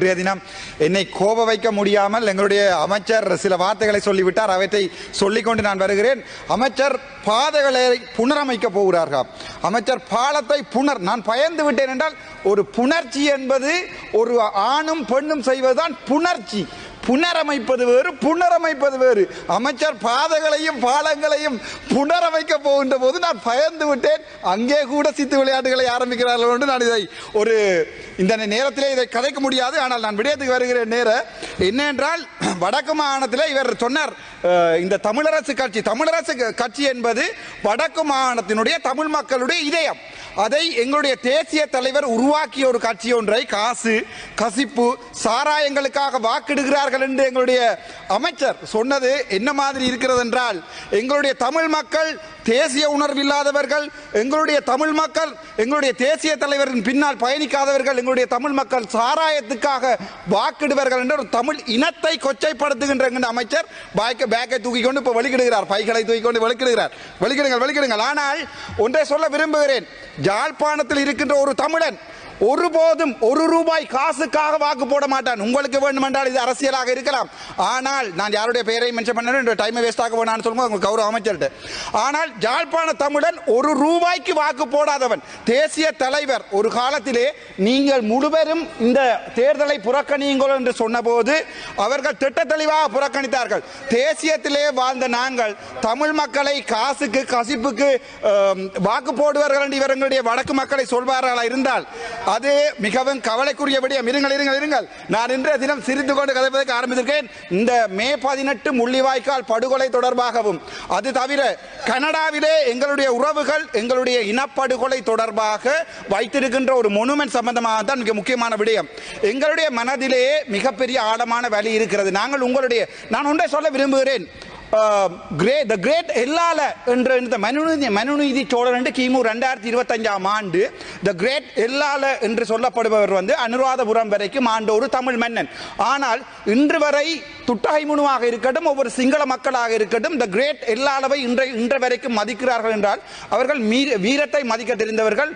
இன்றைய தினம் என்னை கோப வைக்க முடியாமல் எங்களுடைய அமைச்சர் சில வார்த்தைகளை சொல்லிவிட்டார். அவற்றை சொல்லிக்கொண்டு நான் வருகிறேன். அமைச்சர் பாதைகளை புனரமைக்க போகிறார்கள். அமைச்சர் பாலத்தை நான் பயந்து விட்டேன் என்றால் ஒரு புணர்ச்சி என்பது ஒரு ஆணும் பெண்ணும் செய்வதுதான் புணர்ச்சி. புனரமைப்பது வேறு, புனரமைப்பது வேறு. அமைச்சர் பாதைகளையும் பாலங்களையும் புனரமைக்க போகின்ற போது நான் பயந்து விட்டேன். அங்கே கூட சித்து விளையாட்டுகளை ஆரம்பிக்கிறார்கள் என்று நான் இதை இந்த நேரத்திலே இதை கதைக்க முடியாது. ஆனால் நான் விடயத்துக்கு வருகிறேன். நேரம் என்னென்றால் வடக்கு மாகாணத்தில் இவர் சொன்னார், இந்த தமிழரசு கட்சி என்பது வடக்கு மாகாணத்தினுடைய தமிழ் மக்களுடைய இதயம். அதை எங்களுடைய தேசிய தலைவர் உருவாக்கிய ஒரு கட்சி ஒன்றை காசு கசிப்பு சாராயங்களுக்காக வாக்கிடுகிறார்கள் என்று எங்களுடைய அமைச்சர் சொன்னது என்ன மாதிரி இருக்கிறது என்றால், எங்களுடைய தமிழ் மக்கள் தேசிய உணர்வு இல்லாதவர்கள், எங்களுடைய தமிழ் மக்கள் எங்களுடைய தேசிய தலைவரின் பின்னால் பயணிக்காதவர்கள், எங்களுடைய தமிழ் மக்கள் சாராயத்துக்காக வாக்கிடுவார்கள் என்ற ஒரு தமிழ் இனத்தை கொச்சைப்படுத்துகின்ற அமைச்சர் பேக்கை தூக்கி கொண்டு இப்போ வெளிக்கிடுகிறார். பைகளை தூக்கி கொண்டு வெளிக்கிடுங்கள். ஆனால் ஒன்றை சொல்ல விரும்புகிறேன். யாழ்ப்பாணத்தில் இருக்கின்ற ஒரு தமிழன் ஒருபோதும் ஒரு ரூபாய் காசுக்காக வாக்கு போட மாட்டான். உங்களுக்கு வேண்டுமென்றால் இது அரசியலாக இருக்கலாம். ஆனால் நான் யாருடைய பெயரை மென்ஷன் பண்ண டைமை வேஸ்ட் ஆக வேணாம்னு சொல்லுவோம் உங்களுக்கு கௌரவ அமைச்சர்கிட்ட. ஆனால் யாழ்ப்பாண தமிழன் ஒரு ரூபாய்க்கு வாக்கு போடாதவன். தேசிய தலைவர் ஒரு காலத்திலே நீங்கள் முழுவதும் இந்த தேர்தலை புறக்கணியுங்கள் என்று சொன்னபோது அவர்கள் திட்ட தெளிவாக புறக்கணித்தார்கள். தேசியத்திலே வாழ்ந்த நாங்கள் தமிழ் மக்களை காசுக்கு கசிப்புக்கு வாக்கு போடுவார்கள் என்று இவர்களுடைய வடக்கு மக்களை சொல்வார்களா இருந்தால் அது மிகவும் கவலைக்குரிய விடயம். இருங்கள். நான் இன்றைய தினம் சிரித்து கொண்டு கதைப்பதற்கு ஆரம்பித்திருக்கேன். இந்த மே 18 முள்ளிவாய்க்கால் படுகொலை தொடர்பாகவும், அது தவிர கனடாவிலே எங்களுடைய உறவுகள் எங்களுடைய இனப்படுகொலை தொடர்பாக வைத்திருக்கின்ற ஒரு மொனுமெண்ட் சம்பந்தமாக தான் மிக முக்கியமான விடயம். எங்களுடைய மனதிலே மிகப்பெரிய ஆழமான வலி இருக்கிறது. நான் ஒன்றை சொல்ல விரும்புகிறேன். த கிரேட் எல்லால என்ற மனுநீதி சோழர் என்று கிமு 2025 ஆண்டு த கிரேட் எல்லால என்று சொல்லப்படுபவர் அனுராதபுரம் வரைக்கும் ஆண்ட ஒரு தமிழ் மன்னன். ஆனால் இன்று வரை துட்டகைமுனுவாக இருக்கட்டும், ஒவ்வொரு சிங்கள மக்களாக இருக்கட்டும், த கிரேட் எல்லாளவை இன்று வரைக்கும் மதிக்கிறார்கள் என்றால் அவர்கள் வீரத்தை மதிக்க தெரிந்தவர்கள்,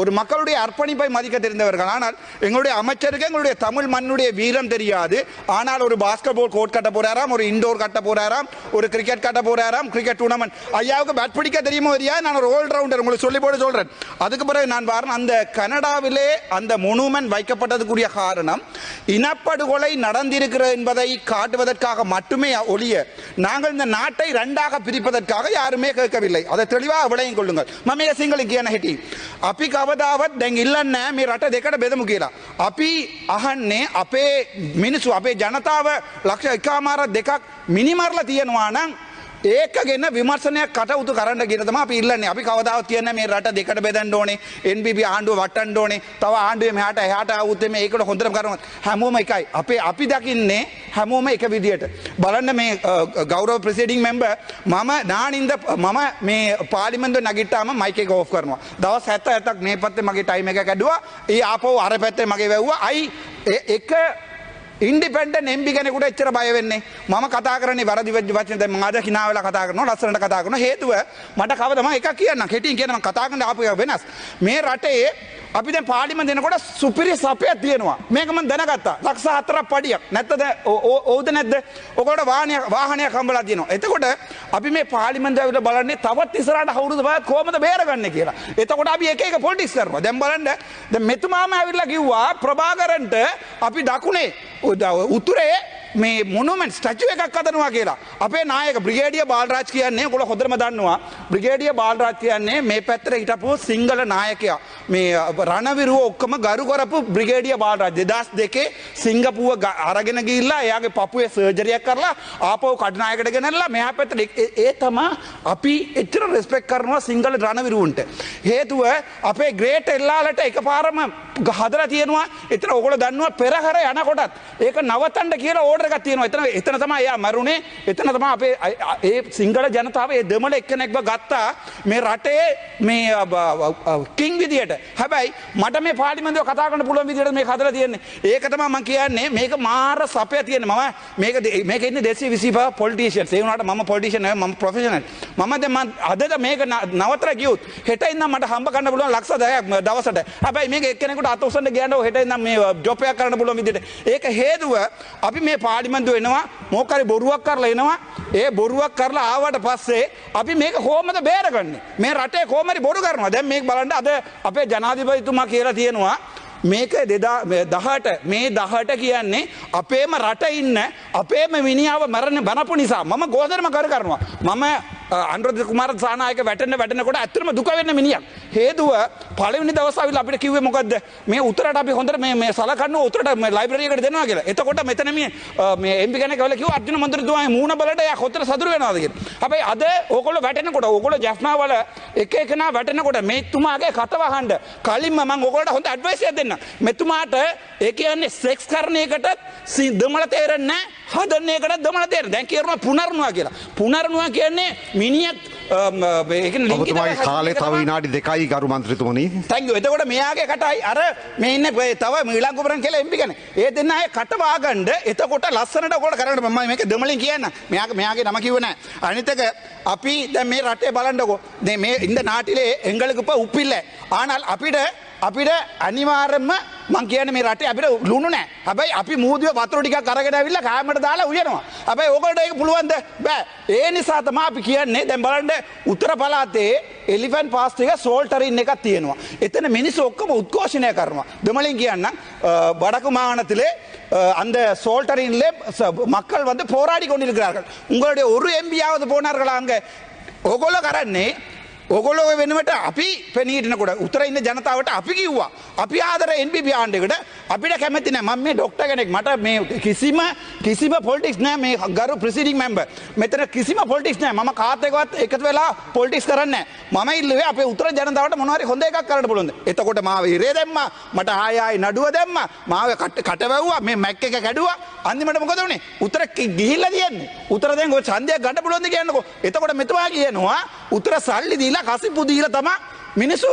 ஒரு மக்களுடைய அர்ப்பணிப்பை மதிக்க தெரிந்தவர்கள். ஆனால் எங்களுடைய அமைச்சருக்கு எங்களுடைய தமிழ் மண்ணுடைய வீரம் தெரியாது. ஆனால் ஒரு பாஸ்கெட் பால் கோர்ட் கட்ட போறாராம், ஒரு இண்டோர் கட்ட போறாராம், ஒரு கிரிக்கெட் கட்ட போறாராம், கிரிக்கெட் டூர்னமெண்ட். ஐயாவுக்கு பேட் பிடிக்க தெரியுமோ தெரியாது. நான் ஒரு ஆல் ரவுண்டர் உங்களுக்கு சொல்லி போட்டு சொல்றேன். அதுக்கு பிறகு நான் வரேன். அந்த கனடாவிலே அந்த மொனுமெண்ட் வைக்கப்பட்டதுக்குரிய காரணம் இனப்படுகொலை நடந்திருக்கிறது என்பதை காட்டுவதற்காக மட்டுமே ஒழிய நாங்கள் இந்த நாட்டை இரண்டாக பிரிப்பதற்காக யாருமே கேட்கவில்லை. அதை தெளிவாக விளையும் கொள்ளுங்கள். මම සිංහලෙන් කියන හැටි අපි කවදාවත් දැන් ඉල්ලන්නේ මේ රට දෙකට බෙදමු කියලා. අපි අහන්නේ අපේ මිනිස්සු අපේ ජනතාව ලක්ෂ 1.5 මිනිමරලා තියෙනවා නම් ඒක ගැන විමර්ශනයක් කටයුතු කරන්න කියන තමයි අපි ඉල්ලන්නේ. අපි කවදාවත් කියන්නේ මේ රට දෙකට බෙදන්න ඕනේ, NPP ආණ්ඩුව වටන්න ඕනේ, තව ආණ්ඩුවේ මෙහාට එහාට ආවොත් මේ ඒකට හොඳටම කරනවා. හැමෝම එකයි. අපි දකින්නේ හැමෝම එක විදියට. බලන්න මේ ගෞරව ප්‍රෙසිඩිංಗ್ මෙම්බර් මම මේ පාර්ලිමේන්තුවේ නැගිට්ටාම මයික් එක ඕෆ් කරනවා. දවස් 77ක් මේ පැත්තේ මගේ ටයිම් එක කැඩුවා. ඒ ආපහු අර පැත්තේ මගේ වැව්වා. එක ඉන්ඩිපෙන්ඩන්ට් එම්පි කෙනෙකුට එච්චර බය වෙන්නේ. මම කතා කරන්නේ වැරදි වචන. දැන් මම අද hina වෙලා කතා කරනවා, ලස්සනට කතා කරනවා. හේතුව මට කවද මම එකක් කියන්නම්. කෙටියෙන් කියන මම කතා කරන්න ආපු එක වෙනස්. මේ රටේ අපි දැන් පාර්ලිමේන්ත දෙනකොට සුපිරි සපයක් තියෙනවා. මේක මම දැනගත්තා. ලක්ෂ 4ක් පඩියක්. නැත්තද? ඕවද නැද්ද? ඔකට වාහනයක් හම්බලා තියෙනවා. එතකොට අපි මේ පාර්ලිමේන්ත ඇවිල්ලා බලන්නේ තවත් ඉස්සරහට අවුරුදු 5ක් කොහමද බේරගන්නේ කියලා. එතකොට අපි එක පොලිටික්ස් කරනවා. දැන් බලන්න දැන් මෙතුමාම ඇවිල්ලා කිව්වා ප්‍රභාකරන්ට අපි දකුණේ උතුරේ මේ මොනුමන්ට් ස්ටැචු එකක් හදනවා කියලා. අපේ නායක බ්‍රිගේඩියර් බාලරාජ් කියන්නේ ඔයගොල්ලෝ හොඳටම දන්නවා. බ්‍රිගේඩියර් බාලරාජ් කියන්නේ මේ පැත්තට හිටපු සිංහල නායකයා. මේ රණවිරුව ඔක්කොම ගරු කරපු බ්‍රිගේඩියර් බාලරාජ් 2002 සිංගප්පූව අරගෙන ගිහිල්ලා එයාගේ පපුවේ සර්ජරියක් කරලා ආපහු කඩනායකට ගෙනල්ලා මෙහා පැත්තට ඒ තමයි අපි එච්චර රෙස්පෙක්ට් කරනවා සිංහල රණවිරුවන්ට. හේතුව අපේ ග්‍රේට් එල්ලාලට එකපාරම හදලා තියෙනවා. එතන ඔයගොල්ලෝ දන්නවා පෙරහැර යනකොටත් ඒක නවත්තන්න කියලා ඕඩර් එකක් තියෙනවා. එතන තමයි එයා මරුනේ. එතන තමයි අපේ ඒ සිංහල ජනතාව ඒ දෙමළ එක්කෙනෙක්ව ගත්තා මේ රටේ මේ කිං විදියට. හැබැයි මට මේ පාර්ලිමේන්තුව කතා කරන්න පුළුවන් විදියට මේක හදලා තියෙන්නේ. ඒක තමයි මම කියන්නේ. මේක මාර සපය තියෙන්නේ. මම මේක ඉන්නේ 225 පොලිටිෂියන්ස්. ඒ වුණාට මම පොලිටිෂියන් නෙවෙයි, මම ප්‍රොෆෙෂනල්. මම දැන් අදද මේක නවතර ගියොත් හෙට ඉඳන් මට හම්බ කරන්න පුළුවන් ලක්ෂ 10ක් දවසට. හැබැයි මේක එක්කෙනෙකුට කෙනෙකුට අත උස්සන්න ගියනෝ හෙට ඉඳන් මේ ජොබ් එකක් කරන්න පුළුවන් විදිහට. ඒක හේතුව අපි මේ පාර්ලිමේන්තුව එනවා මොකක් හරි බොරුවක් කරලා එනවා. ඒ බොරුවක් කරලා ආවට පස්සේ අපි මේක කොහොමද බේරගන්නේ? මේ රටේ කොහොම හරි බොරු කරනවා. දැන් මේක බලන්න අද අපේ ජනාධිපතිතුමා කියලා තියෙනවා මේක 2018 මේ 18 කියන්නේ අපේම රට ඉන්න අපේම මිනිහව මරන්න බනපු නිසා මම ගෝදරම කරනවා. මම අනුරාධ කුමාර සානායක වැටෙනකොට ඇත්තටම දුක වෙන්න මිනිහක්. හේතුව පළවෙනි දවස් ආවිල අපිට කිව්වේ මොකද්ද? මේ උතරට අපි හොඳට මේ සලකන්න උතරට මේ ලයිබ්‍රරි එකට දෙනවා කියලා. එතකොට මෙතන මේ MP කෙනෙක් ඇවිල්ලා කිව්වා අර්ජුන මන්ත්‍රීතුමාගේ මූණ බලට එයා කොතර සතුරු වෙනවද කියලා. හැබැයි අද ඕගොල්ලෝ වැටෙනකොට ඕගොල්ලෝ ජෆ්නා වල එක එකනා වැටෙනකොට මේතුමාගේ කට වහන්න කලින්ම මම ඕගොල්ලන්ට හොඳ ඇඩ්වයිස් එකක් දෙන්නම්. මෙතුමාට ඒ කියන්නේ සෙක්ස් කරන එකට දමල තේරෙන්නේ නැහැ. හදන එකට දමල තේරෙන්නේ. දැන් කියනවා පුනර්නුවා කියලා. පුනර්නුවා කියන්නේ මිනිහෙක් ඔබතුමාගේ කාලේ තව විනාඩි 2යි ගරු මන්ත්‍රීතුමනි. thank you. එතකොට මෙයාගේ කටයි අර මේ ඉන්නේ තව මීලංගුපුරන් කියලා MP කෙනෙක්. ඒ දෙන්න අය කට වාගන්න එතකොට ලස්සනට ඔයගොල්ලෝ කරන්න මම මේක දෙමළෙන් කියන්න. මෙයාගේ නම කිව්වේ නැහැ. අනිත් එක අපි දැන් මේ රටේ බලන්නකෝ. දැන් මේ இந்த நாட்டிலே எங்களுக்கு இப்ப උප් இல்ல. ஆனால் අපිට අනිවාර්යයෙන්ම මං කියන්නේ මේ රටේ අපිට ලුණු නැහැ. හැබැයි අපි මූදිය වතුර ටිකක් අරගෙන ඇවිල්ලා කෑමට දාලා උයනවා. හැබැයි ඕගොල්ලෝ ඒක පුළුවන්ද? බෑ. ඒ නිසා තමයි අපි කියන්නේ දැන් බලන්න උත්තර පළාතේ එලිෆන්ට් පාස් එක සෝල්ටරින් එකක් තියෙනවා. එතන මිනිස්සු ඔක්කොම උද්ඝෝෂණය කරනවා. දෙමළෙන් කියන්න வடக்கு மாகாணத்திலே அந்த சோல்டரின்லே மக்கள் வந்து போராடி கொண்டிருக்கிறார்கள். உங்களுடைய ஒரு எம்பியாவது போனார்களா அங்க? ඕගොල්ලෝ කරන්නේ ඔගොල්ලෝ වෙනුවට අපි පෙනීටනකොට උතර ඉන්න ජනතාවට අපි කිව්වා අපි ආදර NPP ආණ්ඩුවකට අපිට කැමති නැහැ. මම මේ ડોක්ටර් කෙනෙක් මට මේ කිසිම පොලිටික්ස් නැහැ. මේ ගරු ප්‍රෙසිඩිංగ్ මෙම්බර් මෙතන කිසිම පොලිටික්ස් නැහැ. මම කාත් එක්කවත් එකතු වෙලා පොලිටික්ස් කරන්නේ නැහැ. මම ඉල්ලුවේ අපේ උතර ජනතාවට මොනවා හරි හොඳ එකක් කරන්න පුළුවන්ද? එතකොට මාව ඉරේ දැම්මා. මට ආයි නඩුව දැම්මා. මාව කට වැව්වා. මේ මැක් එක කැඩුවා. අන්තිමට මොකද වුනේ? උතර ගිහිල්ලා තියන්නේ. උතර දැන් ඔය ඡන්දයක් ගන්න පුළුවන්ද කියන්නකෝ. එතකොට මෙතුමා කියනවා උතර සල්ලි දීලා කසිප්පු දීලා තමයි මිනිස්සු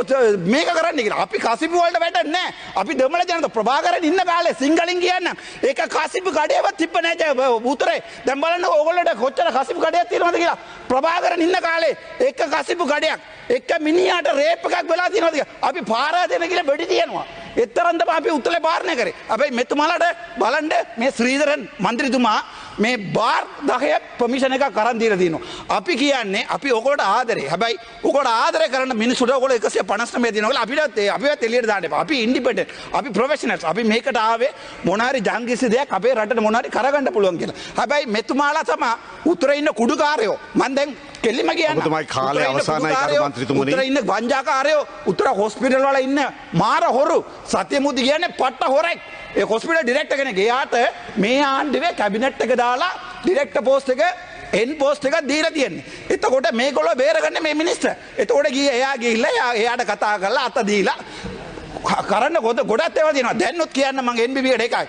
මේක කරන්නේ කියලා. අපි කසිප්පු වලට වැටෙන්නේ නැහැ. අපි දෙමළ ජනතාව ප්‍රභාකරන් ඉන්න කාලේ සිංහලින් කියන්නම්. ඒක කසිප්පු කඩේවත් තිබ්බ නැහැ උතරේ. දැන් බලන්න ඕගොල්ලෝට කොච්චර කසිප්පු කඩයක් තියෙනවද කියලා. ප්‍රභාකරන් ඉන්න කාලේ එක කසිප්පු කඩයක් එක මිනිහාට රේප් එකක් වෙලා තියෙනවද කියලා. අපි පාරා දෙන කියලා බෙඩි තියනවා. එතරම් තමයි අපි උත්තලේ පාරණය කරේ. හැබැයි මෙතුමාලට බලන්න මේ ශ්‍රීධරන් මන්ත්‍රීතුමා මේ බාර් 10ක් පර්මිෂන් එකක් අරන් දීලා තියෙනවා. අපි කියන්නේ අපි ඔයගොල්ලෝට ආදරේ. හැබැයි ඔයගොල්ලෝ ආදරේ කරන මිනිස්සුන්ට ඔයගොල්ලෝ 159 දෙනවා කියලා අපිවත් එළියට දාන්න එපා. අපි ඉන්ඩිපෙන්ඩන්ට්. අපි ප්‍රොෆෙෂනල්ස්. අපි මේකට ආවේ මොන හරි ජංගිසි දෙයක් අපේ රටට මොන හරි කරගන්න පුළුවන් කියලා. හැබැයි මෙතුමාලා තමයි උතුරේ ඉන්න කුඩුකාරයෝ. මම දැන් කෙලිම කියන්නේ ඔබතුමාගේ කාලය අවසానයි ගරු මන්ත්‍රීතුමනි. උතුරේ ඉන්න වංජාකාරයෝ උතුර හොස්පිටල් වල ඉන්න මාර හොරු සත්‍යමුති කියන්නේ පට්ට හොරෙක්. ඒ හොස්පිටල් ඩිරෙක්ටර් කෙනෙක් එයාට මේ ආණ්ඩුවේ කැබිනට් එක දාලා ඩිරෙක්ටර් පෝස්ට් එක එන් පෝස්ට් එකක් දීලා තියෙන්නේ. එතකොට මේගොල්ලෝ බේරගන්නේ මේ මිනිස්ටර්. එතකොට එයා ගිහිල්ලා එයාට කතා කරලා අත දීලා කරන්න ගොඩක් ඒවා තියෙනවා. දැන්නුත් කියන්න මම NBB එකට එකයි.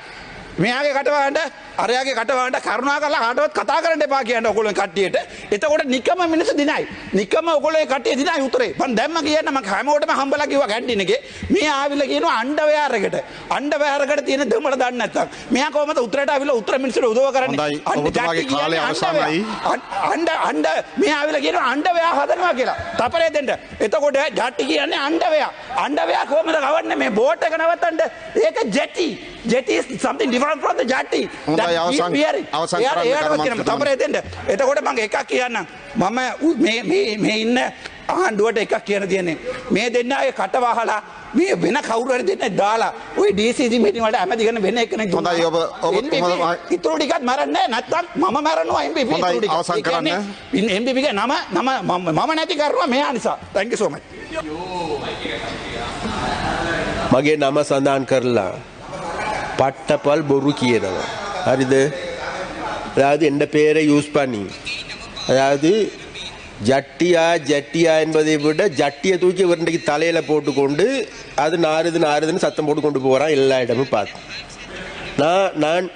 මෙයාගේ කටවහන්න අරයාගේ කටවහන්න කරුණාකරලා කාටවත් කතා කරන්න එපා කියන ඔයගොල්ලෝ කට්ටියට. එතකොට නිකම මිනිස්සු දිනයි. නිකම ඔයගොල්ලෝ කට්ටිය දිනයි උතරේ. මම දැම්ම කියන්න මම හැමෝටම හම්බලා කිව්වා කැන්ටින් එකේ. මේ ආවිල්ලා කියනවා අණ්ඩවැයර් එකට. අණ්ඩවැයර් එකට තියෙන දෙමළ දන්නේ නැත්තම්. මෙයා කොහමද උතරට ආවිල්ලා උතර මිනිස්සුන්ට උදව් කරන්නේ? ඔබතුමාගේ කාලය අවසానයි. අණ්ඩ මේ ආවිල්ලා කියනවා අණ්ඩවැයර් හදනවා කියලා. තපරේ දෙන්න. එතකොට ජට්ටි කියන්නේ අණ්ඩවැයර්. අණ්ඩවැයර් කොහමද ගවන්නේ මේ බෝට් එක නවත්තන්න? ඒක ජෙටි. Jetty is something different from the jetty. එතකොට මම එකක් කියන්නම්. මම මේ ඉන්න ආණ්ඩුවට එකක් කියන්න තියෙන්නේ. මේ දෙන්න අය කට වහලා මේ වෙන කවුරු හරි දෙන්න දාලා ওই DCC මීටින් වලට ඇමති කරන වෙන එකෙක් දුන්නා. හොඳයි ඔබ ඉතුරු ටිකක් මරන්නේ නැත්නම් මම මරනවා MPP ඉතුරු ටික. අවසන් කරන්න. MPP ගේ නම මම නැති කරනවා මෙයා නිසා. thank you so much. මගේ නම සඳහන් කරලා பட்டப்பல் பொரு කියනවා. හරිද? அதாவது எந்த பேரை யூஸ் பண்ணி அதாவது ஜட்டியா என்பதை விட ஜட்டியை தூக்கி இவருடைய தலையில போட்டுக்கொண்டு அது நாறுதுன்னு சத்தம் போட்டு கொண்டு போறான் எல்லா இடமும் பார்த்து. நான்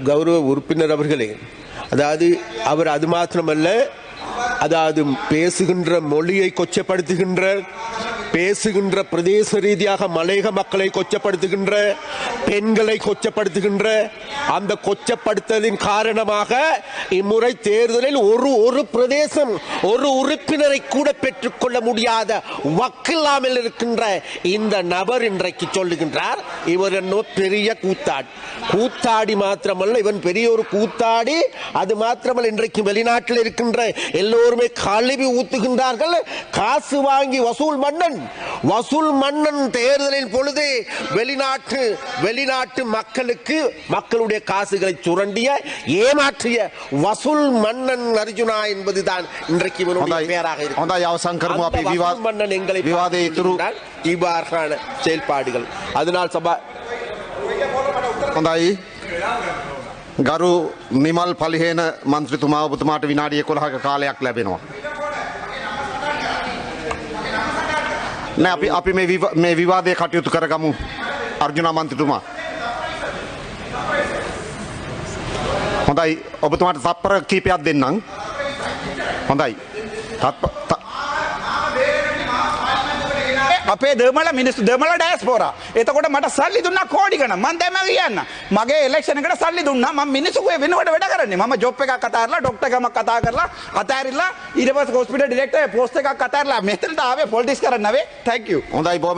கௌரவ உறுப்பினர் அவர்களே, அதாவது அவர் அது மாத்திரமல்ல, அதாவது பேசுகின்ற மொழியை கொச்சப்படுத்துகின்ற பேசுகின்ற பிரதேச ரீதியாக மலையக மக்களை கொச்சப்படுத்துகின்ற, பெண்களை கொச்சப்படுத்துகின்ற அந்த கொச்சப்படுத்தலின் காரணமாக இம்முறை தேர்தலில் ஒரு பிரதேசம் ஒரு உறுப்பினரை கூட பெற்றுக்கொள்ள முடியாத வக்கில்லாமல் இருக்கின்ற இந்த நபர் இன்றைக்கு சொல்லுகின்றார் இவர் என்ன பெரிய கூத்தாடி மாத்திரமல்ல, இவன் பெரிய ஒரு கூத்தாடி. அது மாத்திரமல்ல, இன்றைக்கு வெளிநாட்டில் இருக்கின்ற எல்லோருமே கழுவி ஊத்துகின்றார்கள். காசு வாங்கி வசூல் மன்னன் தேர்தலின் பொழுது வெளிநாட்டு மக்களுக்கு மக்களுடைய காசுகளை சுரண்டிய ஏமாற்றிய வசூல் மன்னன் அர்ஜுனா என்பதுதான் இன்றைக்கு இவனுடைய பெயராக இருக்கிறது. மன்னன் எங்களை இவ்வாறான செயல்பாடுகள். அதனால் சபா හොඳයි ගරු නිමල් පලිහේන මන්ත්‍රීතුමා ඔබතුමාට විනාඩි 11ක කාලයක් ලැබෙනවා. නෑ අපි මේ විවාදයේ කටයුතු කරගමු අර්ජුනා මන්ත්‍රීතුමා. හොඳයි ඔබතුමාට තත්පර කීපයක් දෙන්නම්. හොඳයි. අපේ දෙමළ මිනිස්සු දෙමළ ඩයස්පෝරා. එතකොට මට සල්ලි දුන්නා කෝටි ගණන්. මම දැන් කියන්න. මගේ ඉලෙක්ෂන් එකට සල්ලි දුන්නා. මම මිනිස්සුගේ වෙනුවට වැඩ කරන්නේ. මම ජොබ් එකක් අතාරලා ડોක්ටර් ගමක් කතා කරලා අතාරිලා ඊට පස්සේ හොස්පිටල් ඩිරෙක්ටර් පෝස්ට් එකක් අතාරලා මෙතනට ආවේ පොලිටික්ස් කරන්න නෙවෙයි. Thank you. හොඳයි